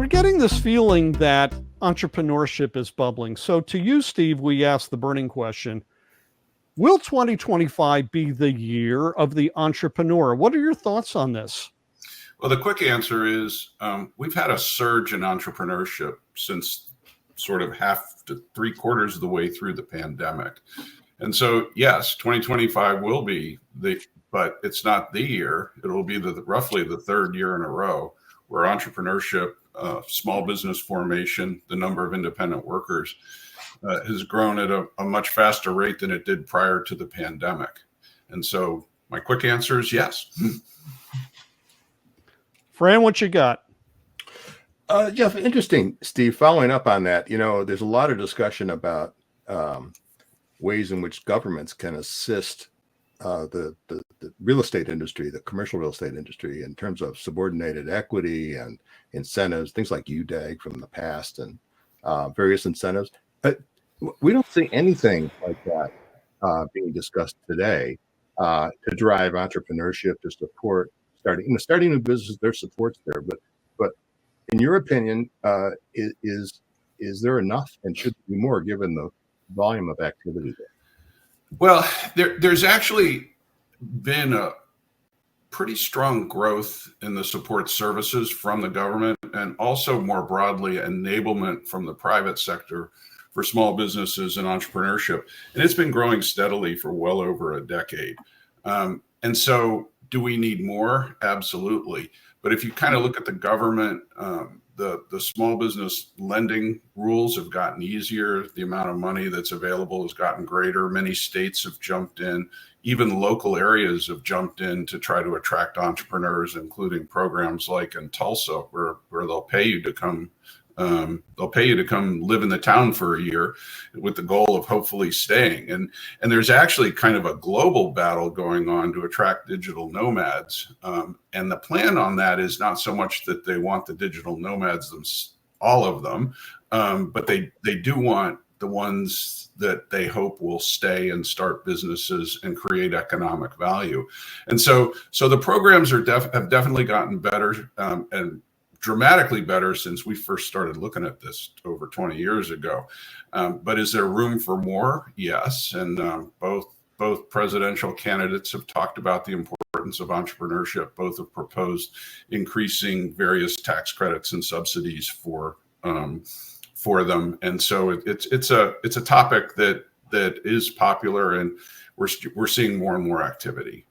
we're getting this feeling that entrepreneurship is bubbling. So to you, Steve, we asked the burning question, will 2025 be the year of the entrepreneur? What are your thoughts on this? Well, the quick answer is we've had a surge in entrepreneurship since sort of half to 3/4 of the way through the pandemic. And so, yes, 2025 will be but it's not the year. It will be roughly the third year in a row where entrepreneurship, small business formation, the number of independent workers has grown at a much faster rate than it did prior to the pandemic. And so my quick answer is yes. Fran, what you got? Jeff, interesting, Steve, following up on that, there's a lot of discussion about ways in which governments can assist the real estate industry, the commercial real estate industry, in terms of subordinated equity and incentives, things like UDAG from the past and various incentives. But we don't see anything like that being discussed today to drive entrepreneurship, to support starting new businesses. There's supports there, but in your opinion, is there enough, and should there be more given the volume of activity there? Well, there's actually been a pretty strong growth in the support services from the government, and also more broadly enablement from the private sector for small businesses and entrepreneurship. And it's been growing steadily for well over a decade. And so do we need more? Absolutely. But if you kind of look at the government, the small business lending rules have gotten easier. The amount of money that's available has gotten greater. Many states have jumped in. Even local areas have jumped in to try to attract entrepreneurs, including programs like in Tulsa, where they'll pay you to come. They'll pay you to come live in the town for a year with the goal of hopefully staying. And there's actually kind of a global battle going on to attract digital nomads. And the plan on that is not so much that they want the digital nomads, all of them, but they do want the ones that they hope will stay and start businesses and create economic value. And so the programs have definitely gotten better and dramatically better since we first started looking at this over 20 years ago. But is there room for more? Yes. And both presidential candidates have talked about the importance of entrepreneurship. Both have proposed increasing various tax credits and subsidies for them. And so it's a topic that is popular, and we're seeing more and more activity.